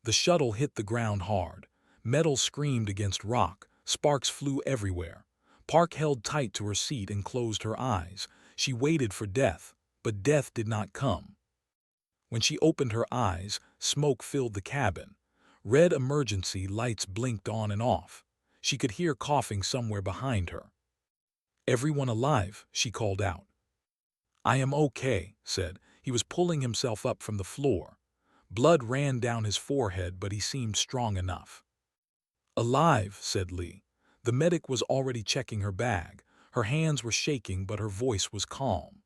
The shuttle hit the ground hard. Metal screamed against rock. Sparks flew everywhere. Park held tight to her seat and closed her eyes. She waited for death, but death did not come. When she opened her eyes, smoke filled the cabin. Red emergency lights blinked on and off. She could hear coughing somewhere behind her. "Everyone alive?" she called out. "I am okay," said. He was pulling himself up from the floor. Blood ran down his forehead, but he seemed strong enough. "Alive," said Lee. The medic was already checking her bag. Her hands were shaking, but her voice was calm.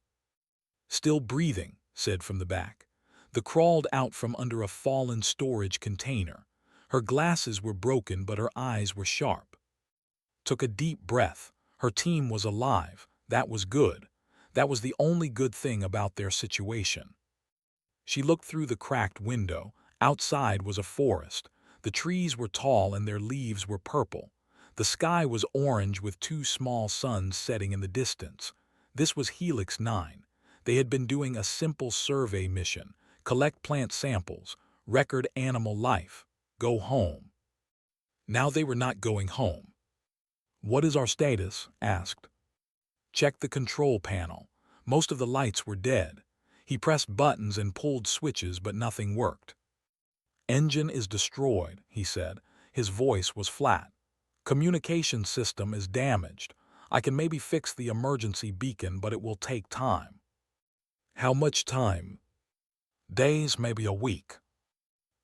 "Still breathing," said from the back. They crawled out from under a fallen storage container. Her glasses were broken, but her eyes were sharp. Took a deep breath. Her team was alive. That was good. That was the only good thing about their situation. She looked through the cracked window. Outside was a forest. The trees were tall and their leaves were purple. The sky was orange with two small suns setting in the distance. This was Helix 9. They had been doing a simple survey mission. Collect plant samples, record animal life, go home. Now they were not going home. "What is our status?" asked. Checked the control panel. Most of the lights were dead. He pressed buttons and pulled switches, but nothing worked. "Engine is destroyed," he said. His voice was flat. "Communication system is damaged. I can maybe fix the emergency beacon, but it will take time." "How much time?" "Days, maybe a week."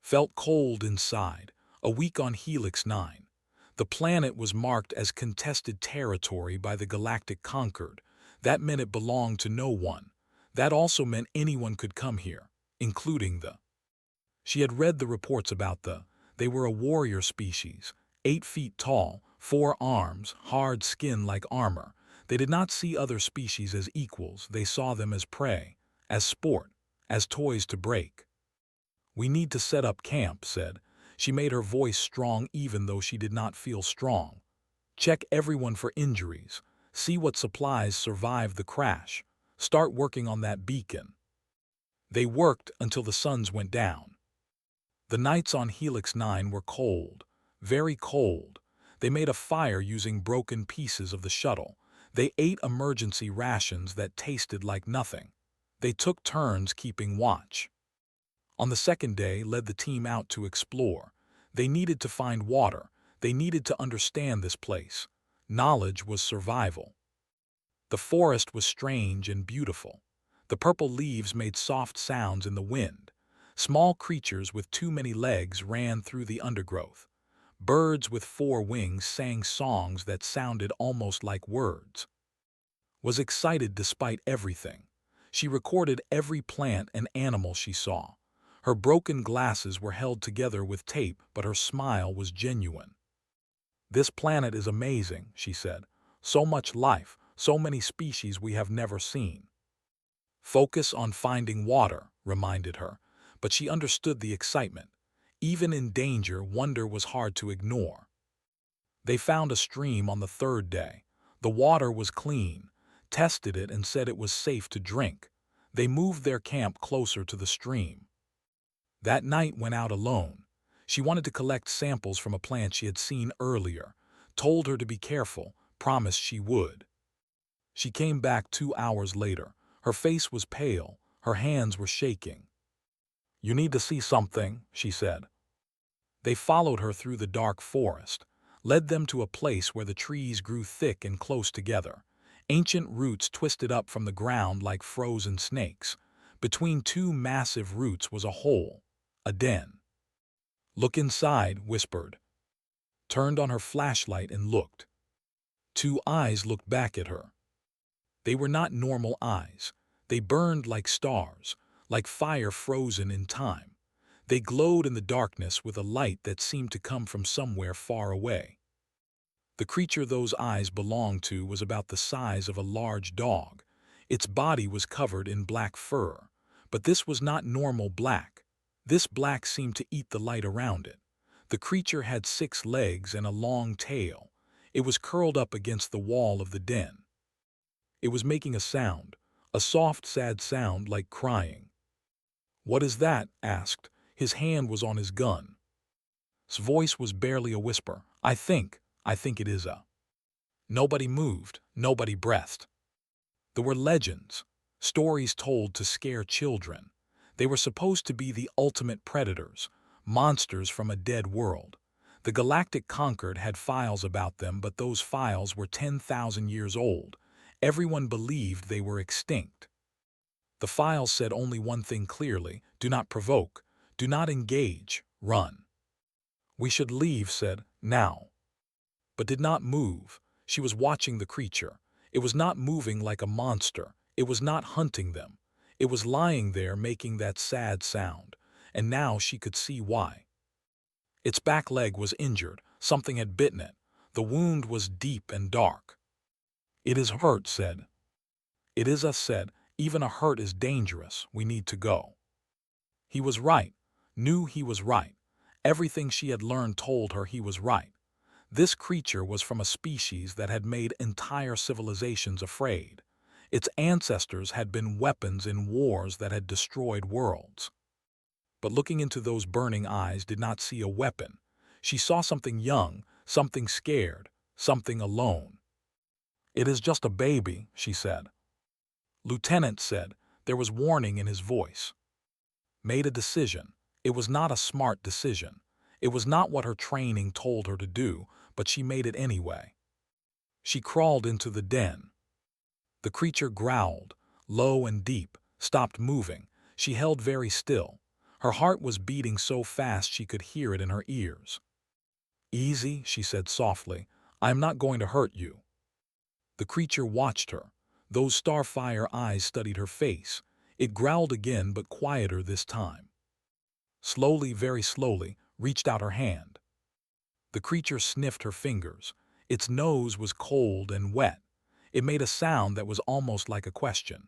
Felt cold inside. A week on Helix 9. The planet was marked as contested territory by the Galactic Conquered. That meant it belonged to no one. That also meant anyone could come here, including the... She had read the reports about they were a warrior species, 8 feet tall, 4 arms, hard skin like armor. They did not see other species as equals. They saw them as prey, as sport, as toys to break. "We need to set up camp," said. She made her voice strong even though she did not feel strong. "Check everyone for injuries. See what supplies survived the crash. Start working on that beacon." They worked until the suns went down. The nights on Helix 9 were cold, very cold. They made a fire using broken pieces of the shuttle. They ate emergency rations that tasted like nothing. They took turns keeping watch. On the second day, led the team out to explore. They needed to find water. They needed to understand this place. Knowledge was survival. The forest was strange and beautiful. The purple leaves made soft sounds in the wind. Small creatures with too many legs ran through the undergrowth. Birds with 4 wings sang songs that sounded almost like words. Was excited despite everything. She recorded every plant and animal she saw. Her broken glasses were held together with tape, but her smile was genuine. "This planet is amazing," she said. "So much life, so many species we have never seen." "Focus on finding water," reminded her, but she understood the excitement. Even in danger, wonder was hard to ignore. They found a stream on the 3rd day. The water was clean, tested it and said it was safe to drink. They moved their camp closer to the stream. That night went out alone. She wanted to collect samples from a plant she had seen earlier, told her to be careful, promised she would. She came back 2 hours later. Her face was pale, her hands were shaking. "You need to see something," she said. They followed her through the dark forest, led them to a place where the trees grew thick and close together. Ancient roots twisted up from the ground like frozen snakes. Between 2 massive roots was a hole, a den. "Look inside," whispered. Turned on her flashlight and looked. 2 eyes looked back at her. They were not normal eyes. They burned like stars, like fire frozen in time. They glowed in the darkness with a light that seemed to come from somewhere far away. The creature those eyes belonged to was about the size of a large dog. Its body was covered in black fur. But this was not normal black. This black seemed to eat the light around it. The creature had 6 legs and a long tail. It was curled up against the wall of the den. It was making a sound, a soft, sad sound like crying. "What is that?" asked. His hand was on his gun. His voice was barely a whisper. I think it is a. Nobody moved, nobody breathed. There were legends, stories told to scare children. They were supposed to be the ultimate predators, monsters from a dead world. The Galactic Conquered had files about them, but those files were 10,000 years old. Everyone believed they were extinct. The files said only one thing clearly: do not provoke, do not engage, run. We should leave, said, now. But did not move. She was watching the creature. It was not moving like a monster. It was not hunting them. It was lying there making that sad sound, and now she could see why. Its back leg was injured. Something had bitten it. The wound was deep and dark. It is hurt, said. It is us, said. Even a hurt is dangerous. We need to go. He was right. Knew he was right. Everything she had learned told her he was right. This creature was from a species that had made entire civilizations afraid. Its ancestors had been weapons in wars that had destroyed worlds. But looking into those burning eyes did not see a weapon. She saw something young, something scared, something alone. It is just a baby, she said. Lieutenant said. There was warning in his voice. Made a decision. It was not a smart decision. It was not what her training told her to do, but she made it anyway. She crawled into the den. The creature growled, low and deep, stopped moving. She held very still. Her heart was beating so fast she could hear it in her ears. Easy, she said softly. I am not going to hurt you. The creature watched her. Those starfire eyes studied her face. It growled again, but quieter this time. Slowly, very slowly, reached out her hand. The creature sniffed her fingers. Its nose was cold and wet. It made a sound that was almost like a question.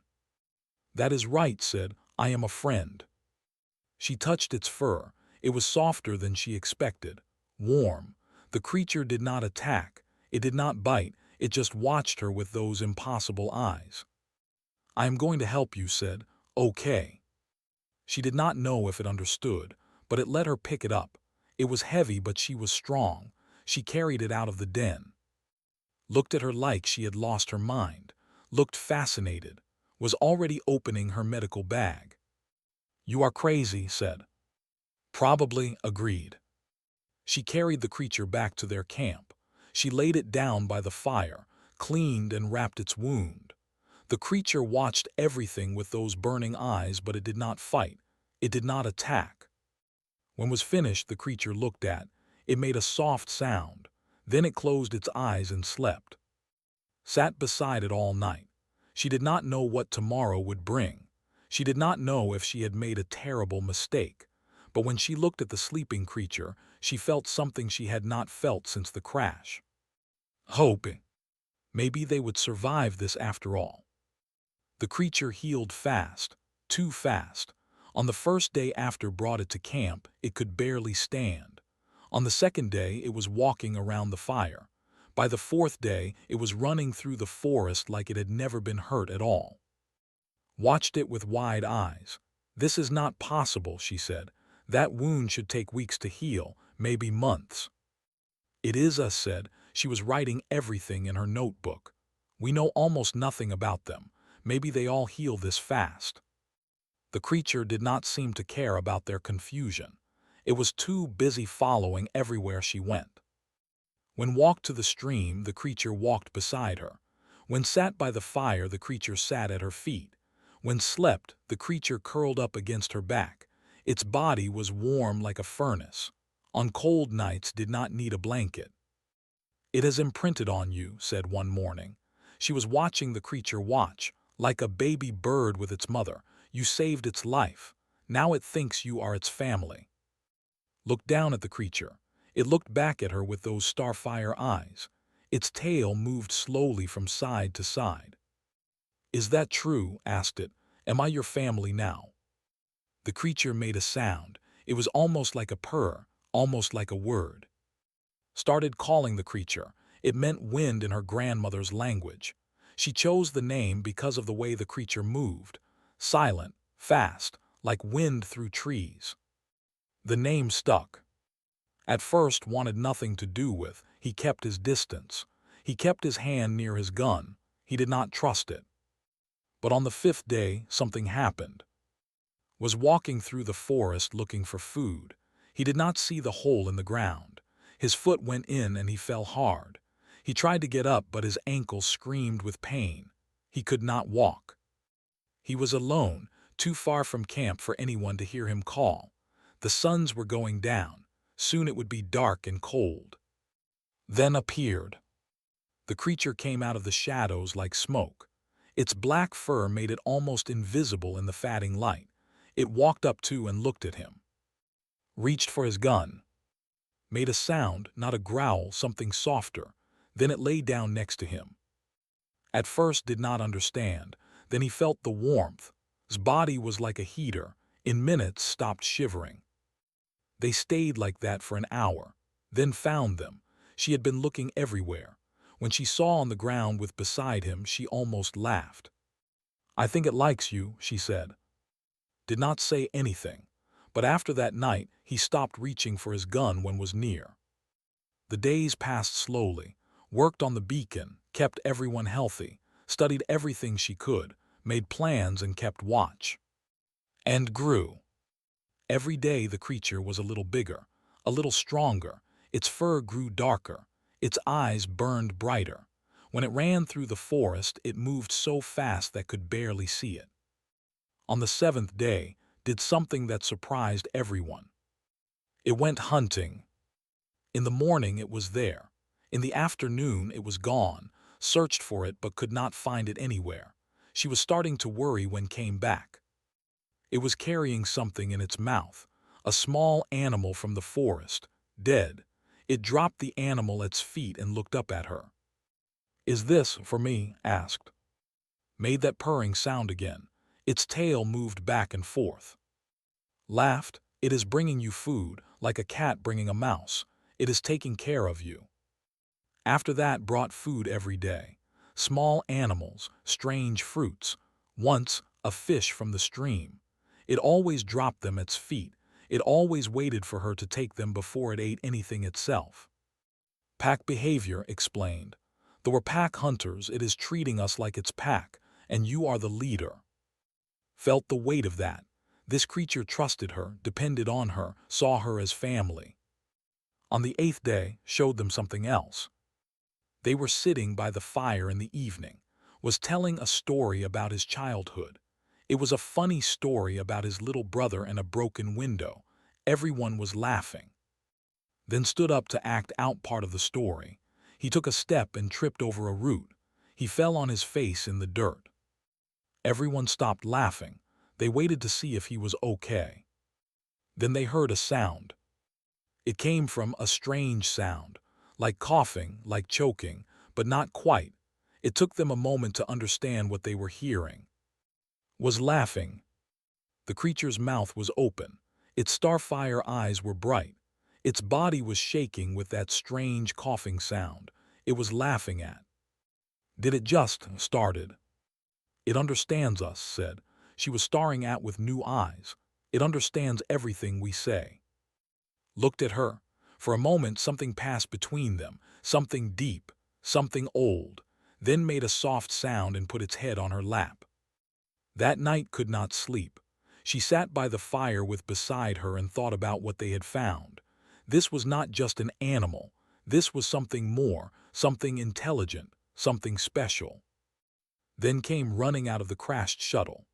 That is right, said. I am a friend. She touched its fur. It was softer than she expected. Warm. The creature did not attack. It did not bite. It just watched her with those impossible eyes. I am going to help you, said. Okay. She did not know if it understood, but it let her pick it up. It was heavy, but she was strong. She carried it out of the den. Looked at her like she had lost her mind. Looked fascinated. Was already opening her medical bag. You are crazy, said. Probably, agreed. She carried the creature back to their camp. She laid it down by the fire, cleaned and wrapped its wound. The creature watched everything with those burning eyes, but it did not fight. It did not attack. When was finished, the creature looked at. It made a soft sound. Then it closed its eyes and slept. Sat beside it all night. She did not know what tomorrow would bring. She did not know if she had made a terrible mistake. But when she looked at the sleeping creature, she felt something she had not felt since the crash. Hoping. Maybe they would survive this after all. The creature healed fast, too fast. On the first day after brought it to camp, it could barely stand. On the second day, it was walking around the fire. By the fourth day, it was running through the forest like it had never been hurt at all. Watched it with wide eyes. This is not possible, she said. That wound should take weeks to heal, maybe months. It is us, said. She was writing everything in her notebook. We know almost nothing about them. Maybe they all heal this fast. The creature did not seem to care about their confusion. It was too busy following everywhere she went. When walked to the stream, the creature walked beside her. When sat by the fire, the creature sat at her feet. When slept, the creature curled up against her back. Its body was warm like a furnace. On cold nights did not need a blanket. It has imprinted on you, said one morning. She was watching the creature watch, like a baby bird with its mother. You saved its life. Now it thinks you are its family. Looked down at the creature. It looked back at her with those starfire eyes. Its tail moved slowly from side to side. Is that true? Asked it. Am I your family now? The creature made a sound. It was almost like a purr, almost like a word. Started calling the creature. It meant wind in her grandmother's language. She chose the name because of the way the creature moved. Silent, fast, like wind through trees. The name stuck. At first wanted nothing to do with, he kept his distance. He kept his hand near his gun. He did not trust it. But on the 5th day, something happened. Was walking through the forest looking for food. He did not see the hole in the ground. His foot went in and he fell hard. He tried to get up, but his ankle screamed with pain. He could not walk. He was alone, too far from camp for anyone to hear him call. The suns were going down. Soon it would be dark and cold. Then appeared. The creature came out of the shadows like smoke. Its black fur made it almost invisible in the fading light. It walked up to and looked at him. Reached for his gun. Made a sound, not a growl, something softer. Then it lay down next to him. At first did not understand. Then he felt the warmth. His body was like a heater. In minutes stopped shivering. They stayed like that for an hour. Then found them. She had been looking everywhere. When she saw on the ground with beside him, she almost laughed. "I think it likes you," she said. Did not say anything. But after that night, he stopped reaching for his gun when was near. The days passed slowly. Worked on the beacon, kept everyone healthy, studied everything she could, made plans and kept watch. And grew. Every day the creature was a little bigger, a little stronger. Its fur grew darker. Its eyes burned brighter. When it ran through the forest, it moved so fast that could barely see it. On the 7th day, did something that surprised everyone. It went hunting. In the morning it was there. In the afternoon it was gone. Searched for it but could not find it anywhere. She was starting to worry when came back. It was carrying something in its mouth, a small animal from the forest, dead. It dropped the animal at its feet and looked up at her. "Is this for me?" asked. Made that purring sound again. Its tail moved back and forth. Laughed. "It is bringing you food, like a cat bringing a mouse. It is taking care of you." After that brought food every day. Small animals, strange fruits. Once, a fish from the stream. It always dropped them at its feet. It always waited for her to take them before it ate anything itself. Pack behavior, explained. Though we're pack hunters, it is treating us like its pack, and you are the leader. Felt the weight of that. This creature trusted her, depended on her, saw her as family. On the 8th day, showed them something else. They were sitting by the fire in the evening. Was telling a story about his childhood. It was a funny story about his little brother and a broken window. Everyone was laughing. Then stood up to act out part of the story. He took a step and tripped over a root. He fell on his face in the dirt. Everyone stopped laughing. They waited to see if he was okay. Then they heard a sound. It came from a strange sound, like coughing, like choking, but not quite. It took them a moment to understand what they were hearing. Was laughing. The creature's mouth was open. Its starfire eyes were bright. Its body was shaking with that strange coughing sound. It was laughing at. Did it just started? "It understands us," said. She was staring at with new eyes. "It understands everything we say." Looked at her. For a moment something passed between them, something deep, something old, then made a soft sound and put its head on her lap. That night could not sleep. She sat by the fire with beside her and thought about what they had found. This was not just an animal. This was something more, something intelligent, something special. Then came running out of the crashed shuttle.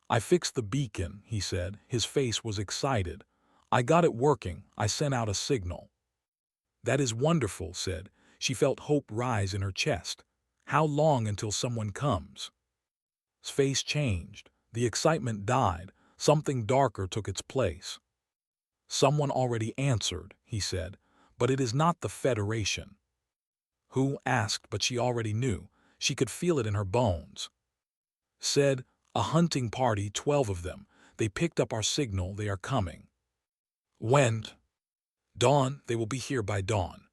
"I fixed the beacon," he said. His face was excited. "I got it working. I sent out a signal." "That is wonderful," said. She felt hope rise in her chest. "How long until someone comes?" His face changed. The excitement died. Something darker took its place. "Someone already answered," he said, "but it is not the Federation." "Who?" asked, but she already knew. She could feel it in her bones. Said, "A hunting party, 12 of them. They picked up our signal. They are coming." "When?" "Dawn. They will be here by dawn."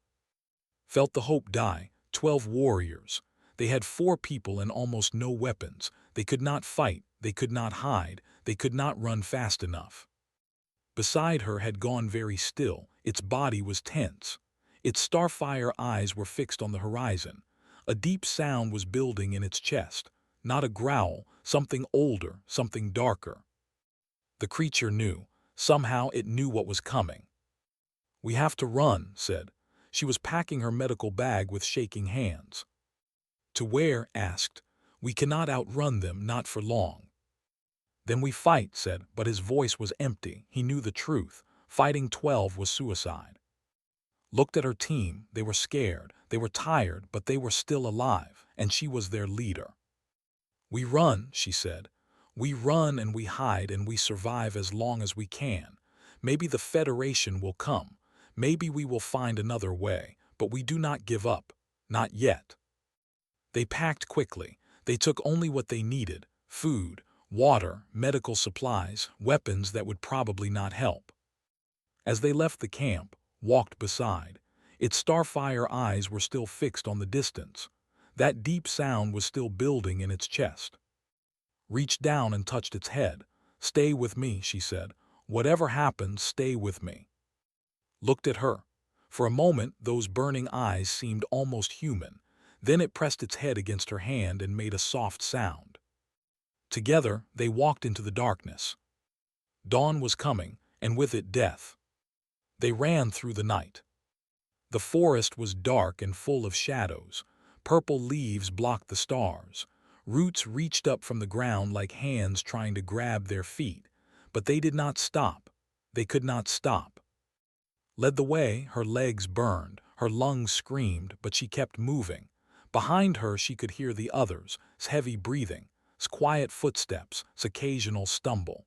Felt the hope die. 12 warriors. They had 4 people and almost no weapons. They could not fight. They could not hide. They could not run fast enough. Beside her had gone very still, its body was tense. Its starfire eyes were fixed on the horizon. A deep sound was building in its chest. Not a growl, something older, something darker. The creature knew. Somehow it knew what was coming. "We have to run," said. She was packing her medical bag with shaking hands. "To where?" asked. "We cannot outrun them, not for long." "Then we fight," said, but his voice was empty. He knew the truth. Fighting 12 was suicide. Looked at her team. They were scared. They were tired, but they were still alive, and she was their leader. "We run," she said. "We run and we hide and we survive as long as we can. Maybe the Federation will come. Maybe we will find another way, but we do not give up. Not yet." They packed quickly. They took only what they needed: food, water, medical supplies, weapons that would probably not help. As they left the camp, walked beside, its starfire eyes were still fixed on the distance. That deep sound was still building in its chest. Reached down and touched its head. "Stay with me," she said. "Whatever happens, stay with me." Looked at her. For a moment, those burning eyes seemed almost human. Then it pressed its head against her hand and made a soft sound. Together, they walked into the darkness. Dawn was coming, and with it death. They ran through the night. The forest was dark and full of shadows. Purple leaves blocked the stars. Roots reached up from the ground like hands trying to grab their feet. But they did not stop. They could not stop. Led the way, her legs burned, her lungs screamed, but she kept moving. Behind her she could hear the others, heavy breathing, quiet footsteps, occasional stumble.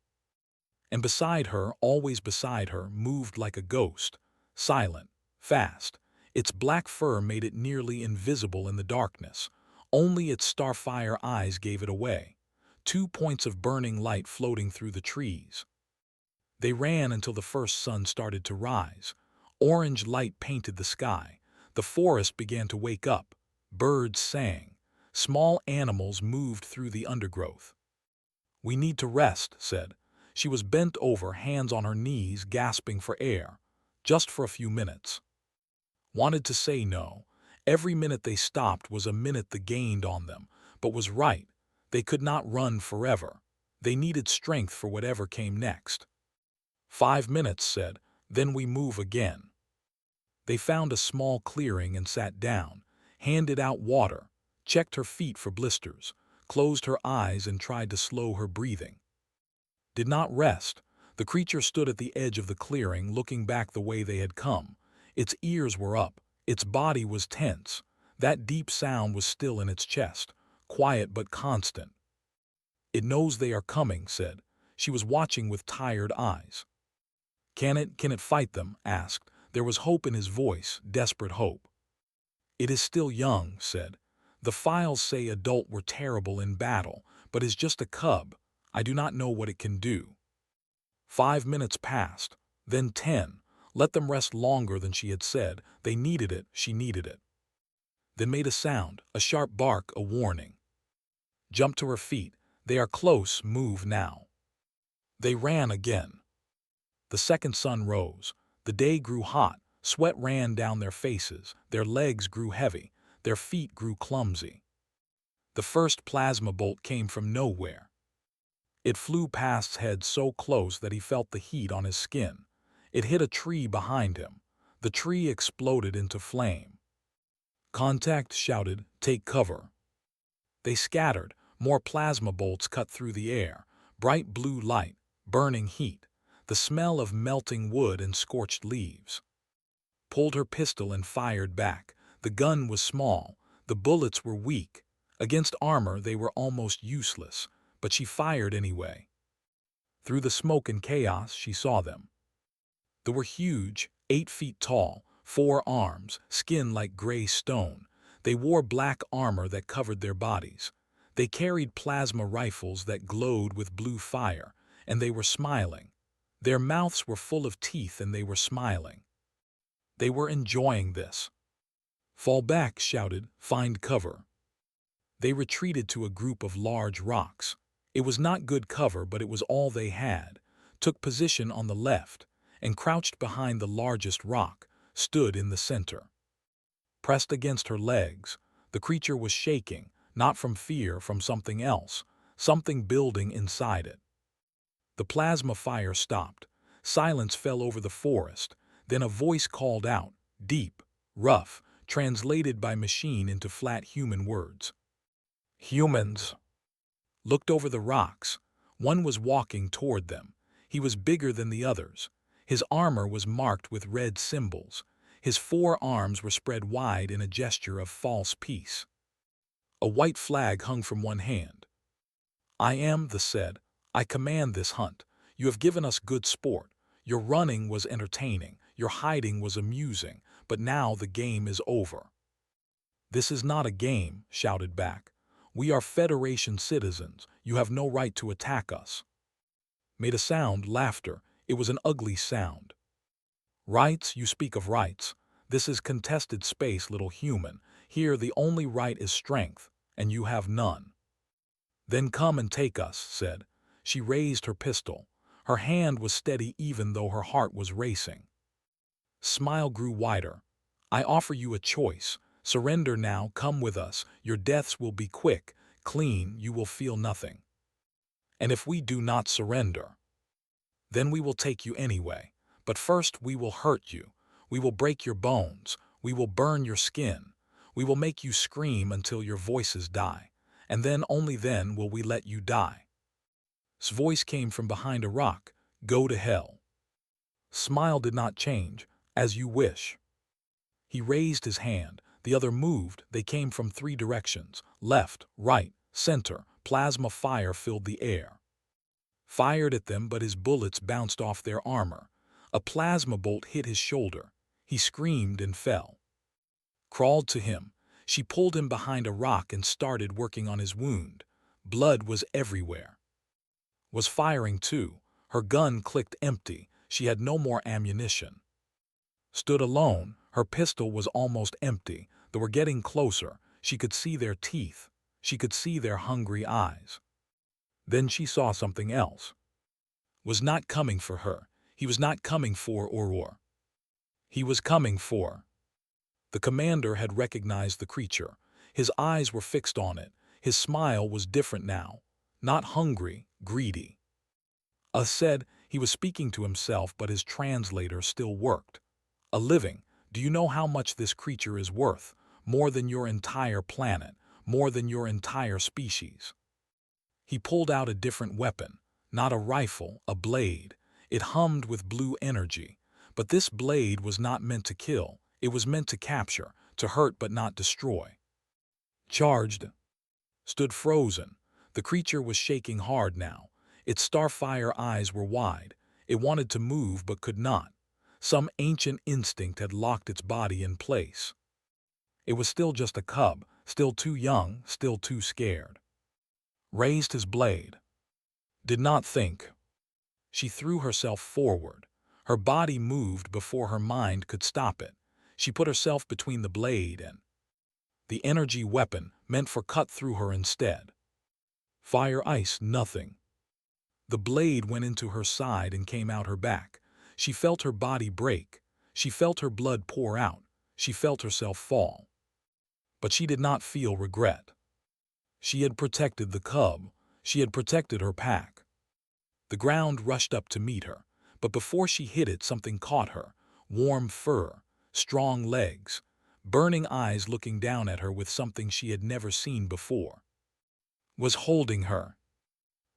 And beside her, always beside her, moved like a ghost, silent, fast. Its black fur made it nearly invisible in the darkness. Only its starfire eyes gave it away. 2 points of burning light floating through the trees. They ran until the first sun started to rise. Orange light painted the sky. The forest began to wake up. Birds sang. Small animals moved through the undergrowth. "We need to rest," said. She was bent over, hands on her knees, gasping for air. Just for a few minutes. Wanted to say no. Every minute they stopped was a minute they gained on them, but was right. They could not run forever. They needed strength for whatever came next. 5 minutes, said, then we move again. They found a small clearing and sat down, handed out water, checked her feet for blisters, closed her eyes and tried to slow her breathing. Did not rest. The creature stood at the edge of the clearing, looking back the way they had come. Its ears were up. Its body was tense. That deep sound was still in its chest, quiet but constant. "It knows they are coming," said. She was watching with tired eyes. Can it fight them?" asked. There was hope in his voice, desperate hope. "It is still young," said. "The files say adult were terrible in battle, but is just a cub. I do not know what it can do." 5 minutes passed, then 10. Let them rest longer than she had said. They needed it, she needed it. Then made a sound, a sharp bark, a warning. Jumped to her feet. They are close, move now. They ran again. The second sun rose. The day grew hot. Sweat ran down their faces. Their legs grew heavy. Their feet grew clumsy. The first plasma bolt came from nowhere. It flew past his head so close that he felt the heat on his skin. It hit a tree behind him. The tree exploded into flame. "Contact," shouted. "Take cover." They scattered. More plasma bolts cut through the air. Bright blue light, burning heat, the smell of melting wood and scorched leaves. Pulled her pistol and fired back. The gun was small. The bullets were weak. Against armor they were almost useless, but she fired anyway. Through the smoke and chaos she saw them. They were huge, 8 feet tall, 4 arms, skin like gray stone. They wore black armor that covered their bodies. They carried plasma rifles that glowed with blue fire, and they were smiling. Their mouths were full of teeth and they were smiling. They were enjoying this. "Fall back," shouted. "Find cover." They retreated to a group of large rocks. It was not good cover, but it was all they had. took position on the left, and crouched behind the largest rock, stood in the center. Pressed against her legs, the creature was shaking, not from fear, from something else, something building inside it. The plasma fire stopped. Silence fell over the forest. Then a voice called out, deep, rough, translated by machine into flat human words. Humans. Looked over the rocks. One was walking toward them. He was bigger than the others. His armor was marked with red symbols. His 4 arms were spread wide in a gesture of false peace. A white flag hung from one hand. I am, the said. I command this hunt. You have given us good sport. Your running was entertaining. Your hiding was amusing. But now the game is over. This is not a game, shouted back. We are Federation citizens. You have no right to attack us. Made a sound, laughter. It was an ugly sound. Rights, you speak of rights. This is contested space, little human. Here the only right is strength, and you have none. Then come and take us, said. She raised her pistol. Her hand was steady even though her heart was racing. Smile grew wider. I offer you a choice. Surrender now, come with us. Your deaths will be quick, clean, you will feel nothing. And if we do not surrender, then we will take you anyway. But first we will hurt you. We will break your bones. We will burn your skin. We will make you scream until your voices die. And then, only then, will we let you die. His voice came from behind a rock. Go to hell. Smile did not change. As you wish. He raised his hand. The other moved. They came from 3 directions. Left, right, center. Plasma fire filled the air. Fired at them, but his bullets bounced off their armor. A plasma bolt hit his shoulder. He screamed and fell. Crawled to him. She pulled him behind a rock and started working on his wound. Blood was everywhere. Was firing too. Her gun clicked empty. She had no more ammunition. Stood alone. Her pistol was almost empty. They were getting closer. She could see their teeth. She could see their hungry eyes. Then she saw something else. Was not coming for her. He was not coming for Aurora. He was coming for. The commander had recognized the creature. His eyes were fixed on it. His smile was different now. Not hungry, greedy. Said he was speaking to himself, but his translator still worked. A living. Do you know how much this creature is worth? More than your entire planet. More than your entire species. He pulled out a different weapon. Not a rifle, a blade. It hummed with blue energy. But this blade was not meant to kill. It was meant to capture, to hurt but not destroy. Charged. Stood frozen. The creature was shaking hard now. Its starfire eyes were wide. It wanted to move but could not. Some ancient instinct had locked its body in place. It was still just a cub, still too young, still too scared. Raised his blade. Did not think. She threw herself forward. Her body moved before her mind could stop it. She put herself between the blade and the energy weapon meant for cut through her instead. Fire, ice, nothing. The blade went into her side and came out her back. She felt her body break. She felt her blood pour out. She felt herself fall. But she did not feel regret. She had protected the cub. She had protected her pack. The ground rushed up to meet her, but before she hit it, something caught her. Warm fur, strong legs, burning eyes looking down at her with something she had never seen before. Was holding her.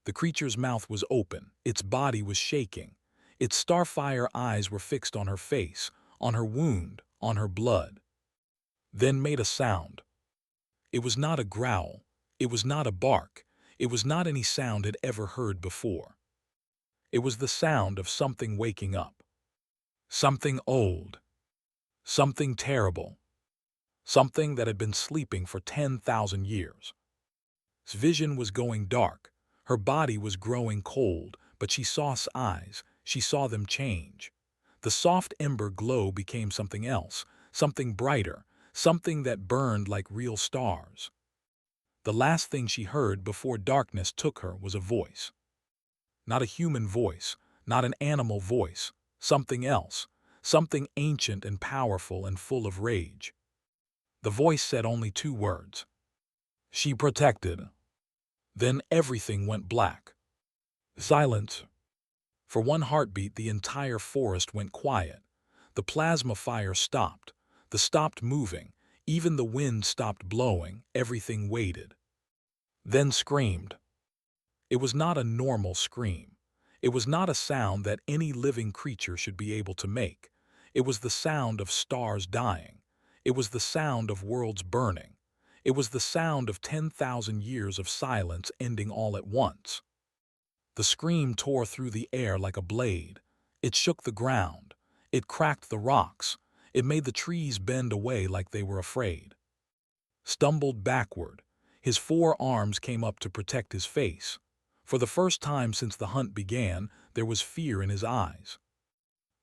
The creature's mouth was open. Its body was shaking. Its starfire eyes were fixed on her face, on her wound, on her blood. Then made a sound. It was not a growl. It was not a bark. It was not any sound had ever heard before. It was the sound of something waking up. Something old. Something terrible. Something that had been sleeping for 10,000 years. His vision was going dark. Her body was growing cold, but she saw his eyes. She saw them change. The soft ember glow became something else, something brighter, something that burned like real stars. The last thing she heard before darkness took her was a voice. Not a human voice, not an animal voice, something else, something ancient and powerful and full of rage. The voice said only two words. She protected. Then everything went black. Silence. For one heartbeat, the entire forest went quiet. The plasma fire stopped. The stopped moving. Even the wind stopped blowing. Everything waited. Then screamed. It was not a normal scream. It was not a sound that any living creature should be able to make. It was the sound of stars dying. It was the sound of worlds burning. It was the sound of 10,000 years of silence ending all at once. The scream tore through the air like a blade. It shook the ground. It cracked the rocks. It made the trees bend away like they were afraid. Stumbled backward. His four arms came up to protect his face. For the first time since the hunt began, there was fear in his eyes.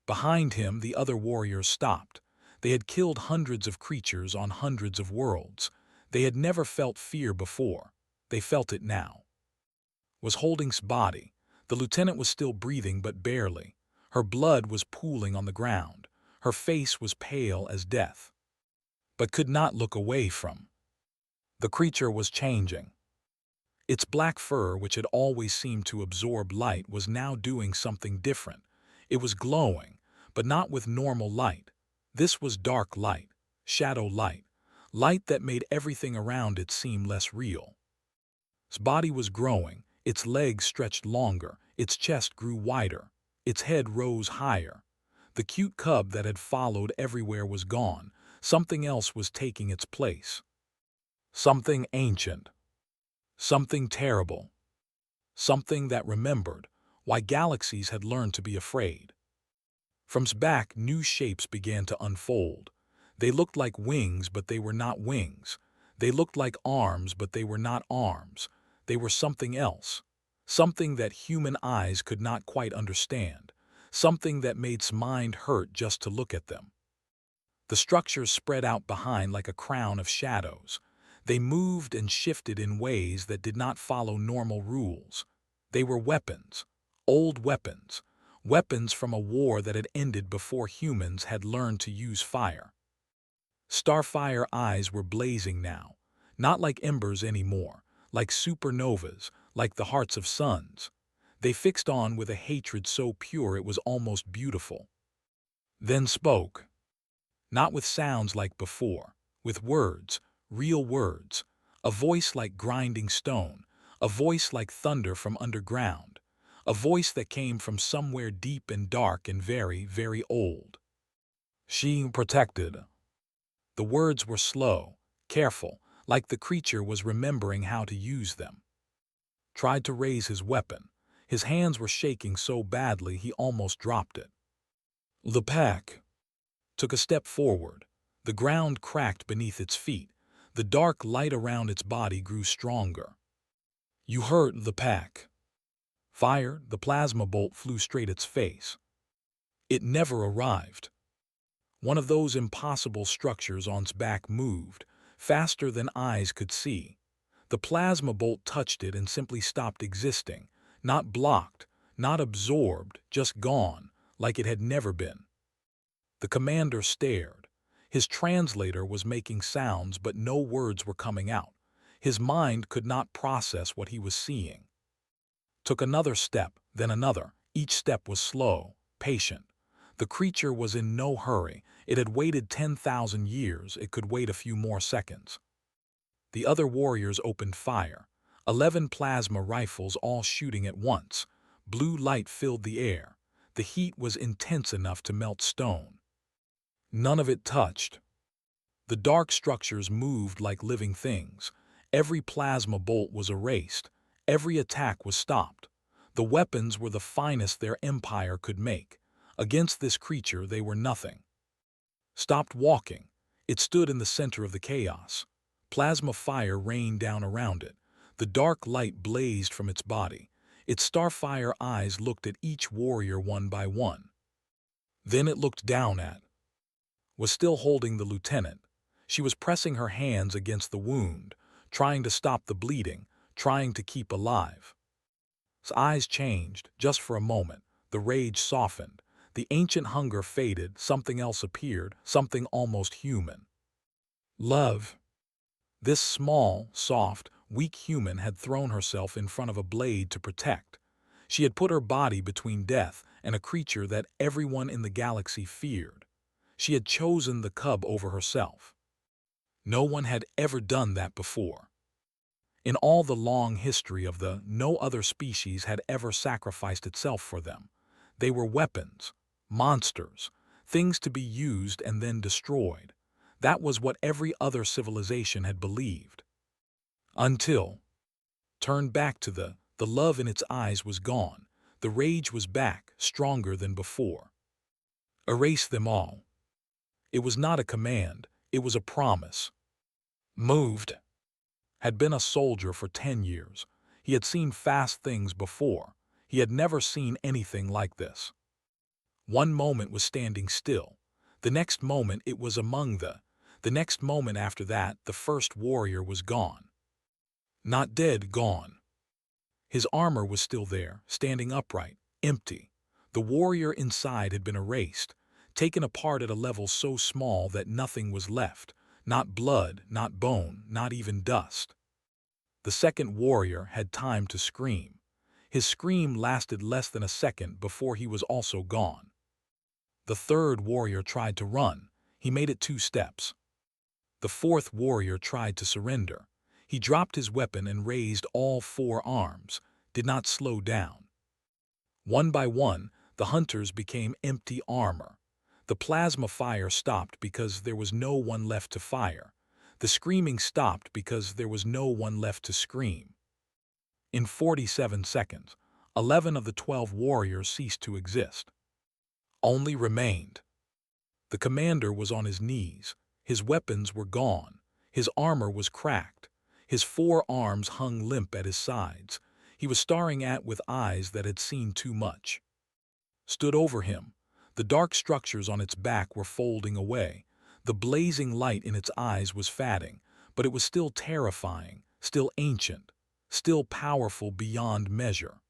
Behind him, the other warriors stopped. They had killed hundreds of creatures on hundreds of worlds. They had never felt fear before. They felt it now. Was Holding's body. The lieutenant was still breathing, but barely. Her blood was pooling on the ground. Her face was pale as death, but could not look away from. The creature was changing. Its black fur, which had always seemed to absorb light, was now doing something different. It was glowing, but not with normal light. This was dark light, shadow light, light that made everything around it seem less real. Its body was growing, its legs stretched longer, its chest grew wider, its head rose higher. The cute cub that had followed everywhere was gone. Something else was taking its place. Something ancient. Something terrible. Something that remembered why galaxies had learned to be afraid. From its back, new shapes began to unfold. They looked like wings, but they were not wings. They looked like arms, but they were not arms. They were something else. Something that human eyes could not quite understand. Something that made its mind hurt just to look at them. The structures spread out behind like a crown of shadows. They moved and shifted in ways that did not follow normal rules. They were weapons, old weapons, weapons from a war that had ended before humans had learned to use fire. Starfire eyes were blazing now, not like embers anymore, like supernovas, like the hearts of suns. They fixed on with a hatred so pure it was almost beautiful. Then spoke. Not with sounds like before, with words, real words, a voice like grinding stone, a voice like thunder from underground, a voice that came from somewhere deep and dark and very, very old. She protected. The words were slow, careful, like the creature was remembering how to use them. Tried to raise his weapon. His hands were shaking so badly he almost dropped it. The pack took a step forward. The ground cracked beneath its feet. The dark light around its body grew stronger. You heard the pack. Fire, the plasma bolt flew straight at its face. It never arrived. One of those impossible structures on its back moved, faster than eyes could see. The plasma bolt touched it and simply stopped existing, not blocked, not absorbed, just gone, like it had never been. The commander stared. His translator was making sounds, but no words were coming out. His mind could not process what he was seeing. Took another step, then another. Each step was slow, patient. The creature was in no hurry. It had waited 10,000 years. It could wait a few more seconds. The other warriors opened fire. 11 plasma rifles all shooting at once. Blue light filled the air. The heat was intense enough to melt stone. None of it touched. The dark structures moved like living things. Every plasma bolt was erased. Every attack was stopped. The weapons were the finest their empire could make. Against this creature they were nothing. Stopped walking. It stood in the center of the chaos. Plasma fire rained down around it. The dark light blazed from its body. Its starfire eyes looked at each warrior one by one. Then it looked down at. Was still holding the lieutenant. She was pressing her hands against the wound, trying to stop the bleeding, trying to keep alive. His eyes changed, just for a moment. the rage softened. The ancient hunger faded, something else appeared, something almost human. Love. This small, soft, weak human had thrown herself in front of a blade to protect. She had put her body between death and a creature that everyone in the galaxy feared. She had chosen the cub over herself. No one had ever done that before. In all the long history of no other species had ever sacrificed itself for them. They were weapons, monsters, things to be used and then destroyed. That was what every other civilization had believed. Until, turned back to the love in its eyes was gone. The rage was back, stronger than before. Erase them all. It was not a command, it was a promise. Moved. Had been a soldier for 10 years. He had seen fast things before. He had never seen anything like this. One moment was standing still. The next moment it was among the next moment after that, the first warrior was gone. Not dead, gone. His armor was still there, standing upright, empty. The warrior inside had been erased, taken apart at a level so small that nothing was left. Not blood, not bone, not even dust. The second warrior had time to scream. His scream lasted less than a second before he was also gone. The third warrior tried to run. He made it 2 steps. The fourth warrior tried to surrender. He dropped his weapon and raised all 4 arms, did not slow down. One by one, the hunters became empty armor. The plasma fire stopped because there was no one left to fire. The screaming stopped because there was no one left to scream. In 47 seconds, 11 of the 12 warriors ceased to exist. Only remained. The commander was on his knees. His weapons were gone. His armor was cracked. His 4 arms hung limp at his sides. He was staring with eyes that had seen too much. Stood over him. The dark structures on its back were folding away. The blazing light in its eyes was fading, but it was still terrifying, still ancient, still powerful beyond measure.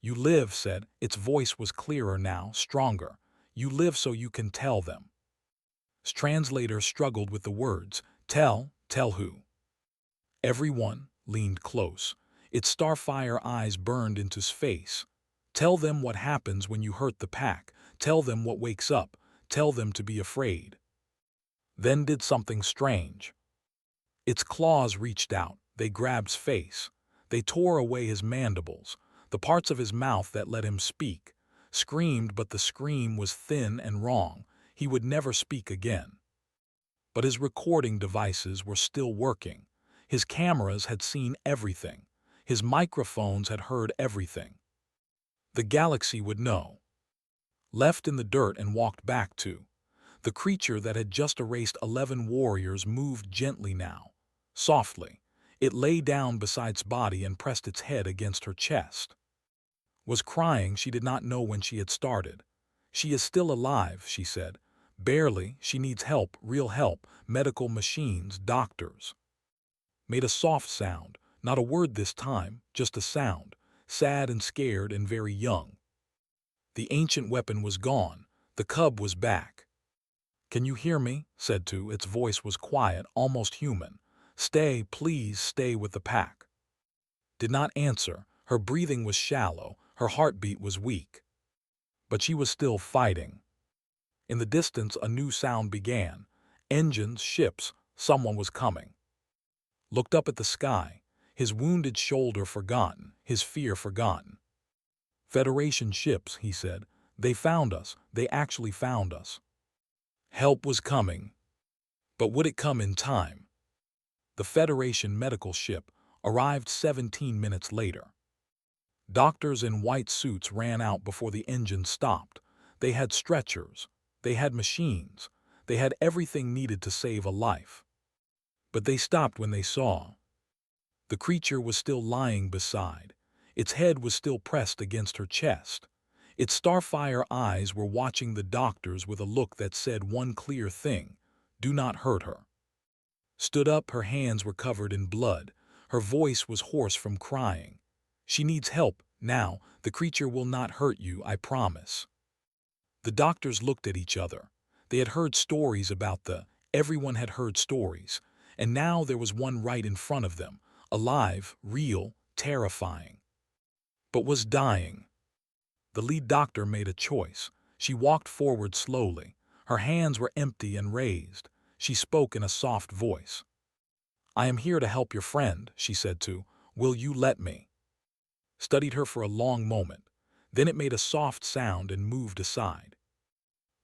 "You live," said. Its voice was clearer now, stronger. "You live so you can tell them." His translator struggled with the words. Tell who? Everyone leaned close. Its starfire eyes burned into his face. Tell them what happens when you hurt the pack. Tell them what wakes up. Tell them to be afraid. Then did something strange. Its claws reached out. They grabbed his face. They tore away his mandibles, the parts of his mouth that let him speak. Screamed, but the scream was thin and wrong. He would never speak again. But his recording devices were still working. His cameras had seen everything. His microphones had heard everything. The galaxy would know. Left in the dirt and walked back to. The creature that had just erased 11 warriors moved gently now, softly. It lay down beside its body and pressed its head against her chest. Was crying. She did not know when she had started. "She is still alive," she said. "Barely. She needs help, real help, medical machines, doctors." Made a soft sound, not a word this time, just a sound, sad and scared and very young. The ancient weapon was gone. The cub was back. "Can you hear me?" said to. Its voice was quiet, almost human. "Stay, please stay with the pack." Did not answer. Her breathing was shallow. Her heartbeat was weak. But she was still fighting. In the distance, a new sound began. Engines, ships, someone was coming. Looked up at the sky, his wounded shoulder forgotten, his fear forgotten. "Federation ships," he said. "They found us. They actually found us." Help was coming. But would it come in time? The Federation medical ship arrived 17 minutes later. Doctors in white suits ran out before the engine stopped. They had stretchers. They had machines. They had everything needed to save a life. But they stopped when they saw. The creature was still lying beside. Its head was still pressed against her chest. Its starfire eyes were watching the doctors with a look that said one clear thing: do not hurt her. Stood up, her hands were covered in blood. Her voice was hoarse from crying. "She needs help Now, the creature will not hurt you, I promise." The doctors looked at each other. They had heard stories about everyone had heard stories, and now there was one right in front of them, alive, real, terrifying. But was dying. The lead doctor made a choice. She walked forward slowly. Her hands were empty and raised. She spoke in a soft voice. "I am here to help your friend," she said to. "Will you let me?" Studied her for a long moment. Then it made a soft sound and moved aside.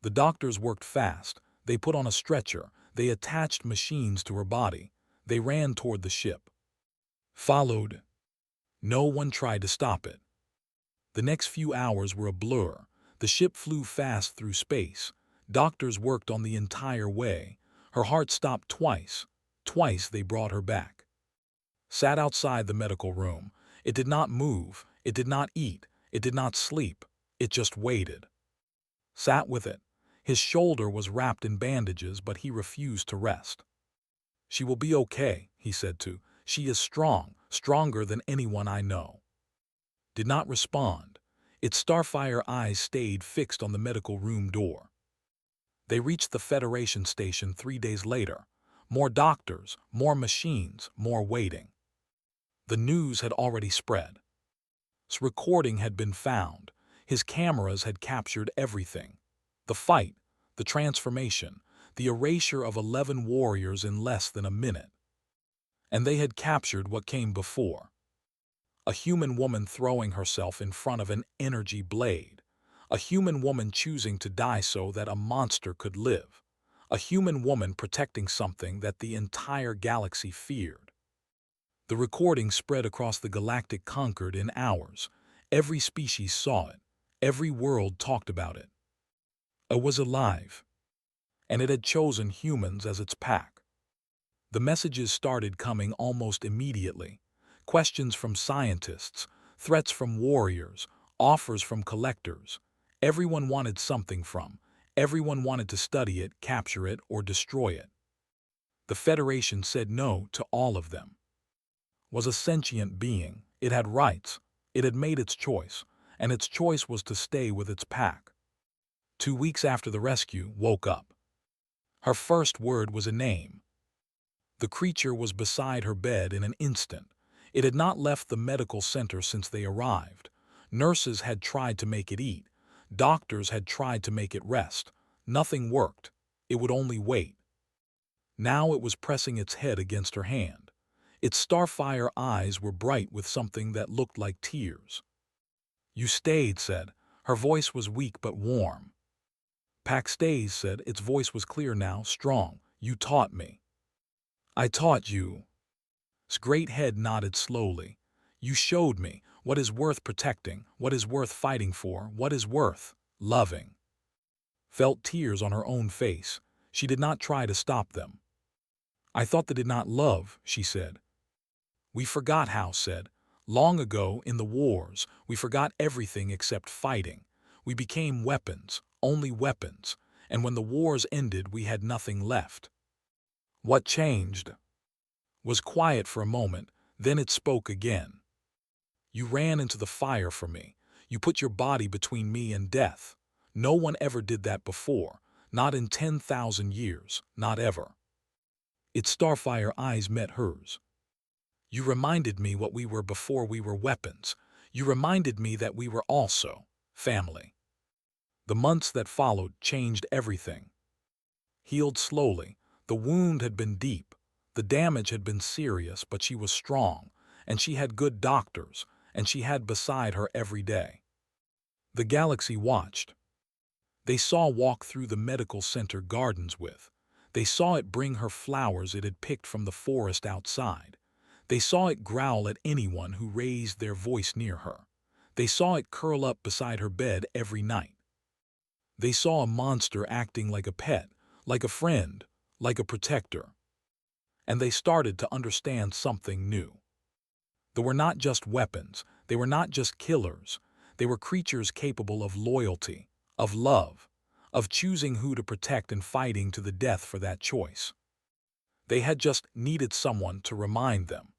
The doctors worked fast. They put on a stretcher. They attached machines to her body. They ran toward the ship. Followed. No one tried to stop it. The next few hours were a blur. The ship flew fast through space. Doctors worked on the entire way. Her heart stopped twice. Twice they brought her back. Sat outside the medical room. It did not move. It did not eat. It did not sleep. It just waited. Sat with it. His shoulder was wrapped in bandages, but he refused to rest. "She will be okay," he said to. "She is strong, stronger than anyone I know." Did not respond. Its starfire eyes stayed fixed on the medical room door. They reached the Federation station 3 days later. More doctors, more machines, more waiting. The news had already spread. His recording had been found. His cameras had captured everything. The fight, the transformation, the erasure of 11 warriors in less than a minute. And they had captured what came before. A human woman throwing herself in front of an energy blade. A human woman choosing to die so that a monster could live. A human woman protecting something that the entire galaxy feared. The recording spread across the galactic conquered in hours. Every species saw it. Every world talked about it. It was alive. And it had chosen humans as its pack. The messages started coming almost immediately. Questions from scientists, threats from warriors, offers from collectors. Everyone wanted something from. Everyone wanted to study it, capture it, or destroy it. The Federation said no to all of them. Was a sentient being. It had rights. It had made its choice, and its choice was to stay with its pack. 2 weeks after the rescue, woke up. Her first word was a name. The creature was beside her bed in an instant. It had not left the medical center since they arrived. Nurses had tried to make it eat. Doctors had tried to make it rest. Nothing worked. It would only wait. Now it was pressing its head against her hand. Its starfire eyes were bright with something that looked like tears. "You stayed," said. Her voice was weak but warm. "Pack stays," said. Its voice was clear now, strong. "You taught me." "I taught you." Its great head nodded slowly. "You showed me what is worth protecting, what is worth fighting for, what is worth loving." Felt tears on her own face. She did not try to stop them. "I thought they did not love," she said. "We forgot how," said. "Long ago, in the wars, we forgot everything except fighting. We became weapons, only weapons, and when the wars ended we had nothing left." What changed? Was quiet for a moment, then it spoke again. "You ran into the fire for me. You put your body between me and death. No one ever did that before, not in 10,000 years, not ever." Its starfire eyes met hers. "You reminded me what we were before we were weapons. You reminded me that we were also family." The months that followed changed everything. Healed slowly. The wound had been deep. The damage had been serious, but she was strong, and she had good doctors, and she had beside her every day. The galaxy watched. They saw walk through the medical center gardens with. They saw it bring her flowers it had picked from the forest outside. They saw it growl at anyone who raised their voice near her. They saw it curl up beside her bed every night. They saw a monster acting like a pet, like a friend, like a protector. And they started to understand something new. They were not just weapons. They were not just killers. They were creatures capable of loyalty, of love, of choosing who to protect and fighting to the death for that choice. They had just needed someone to remind them.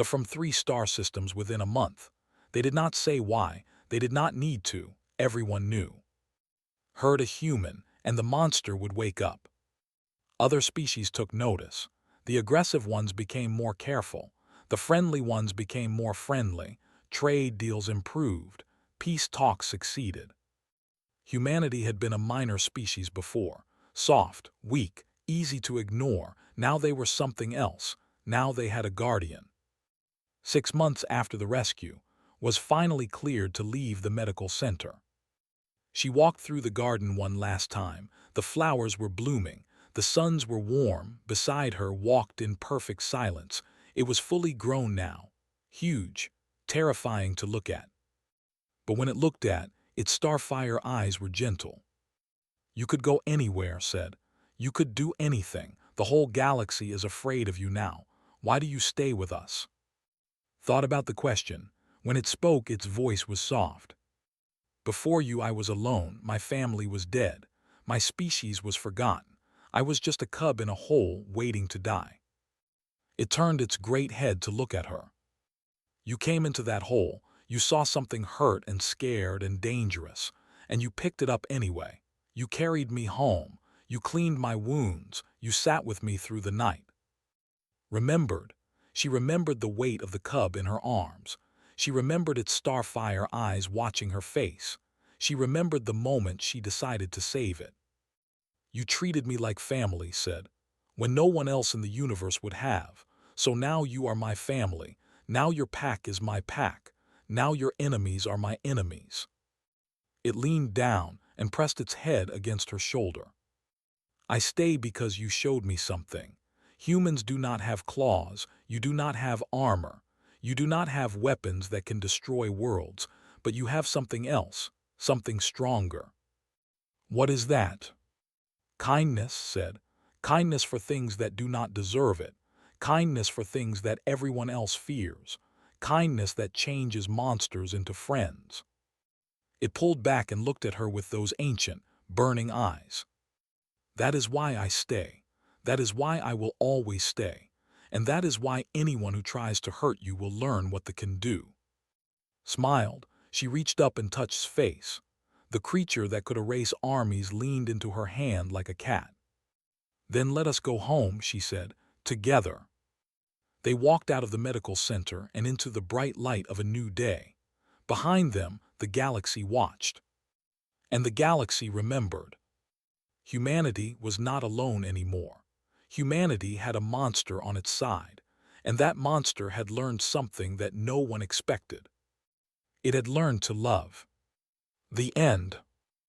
From 3 star systems within a month. They did not say why, they did not need to, everyone knew. Hurt a human, and the monster would wake up. Other species took notice. The aggressive ones became more careful. The friendly ones became more friendly. Trade deals improved. Peace talks succeeded. Humanity had been a minor species before. Soft, weak, easy to ignore. Now they were something else. Now they had a guardian. 6 months after the rescue, was finally cleared to leave the medical center. She walked through the garden one last time. The flowers were blooming. The suns were warm. Beside her walked in perfect silence. It was fully grown now. Huge. Terrifying to look at. But when it looked at, its starfire eyes were gentle. You could go anywhere, said. You could do anything. The whole galaxy is afraid of you now. Why do you stay with us? Thought about the question. When it spoke, its voice was soft. Before you I was alone, my family was dead, my species was forgotten, I was just a cub in a hole waiting to die. It turned its great head to look at her. You came into that hole, you saw something hurt and scared and dangerous, and you picked it up anyway. You carried me home, you cleaned my wounds, you sat with me through the night. Remembered. She remembered the weight of the cub in her arms. She remembered its starfire eyes watching her face. She remembered the moment she decided to save it. You treated me like family, said, when no one else in the universe would have. So now you are my family. Now your pack is my pack. Now your enemies are my enemies. It leaned down and pressed its head against her shoulder. I stay because you showed me something. Humans do not have claws. You do not have armor. You do not have weapons that can destroy worlds, but you have something else, something stronger. What is that? Kindness, said. Kindness for things that do not deserve it. Kindness for things that everyone else fears. Kindness that changes monsters into friends. It pulled back and looked at her with those ancient, burning eyes. That is why I stay. That is why I will always stay. And that is why anyone who tries to hurt you will learn what they can do. Smiled, she reached up and touched his face. The creature that could erase armies leaned into her hand like a cat. Then let us go home, she said, together. They walked out of the medical center and into the bright light of a new day. Behind them, the galaxy watched. And the galaxy remembered. Humanity was not alone anymore. Humanity had a monster on its side, and that monster had learned something that no one expected. It had learned to love. The end.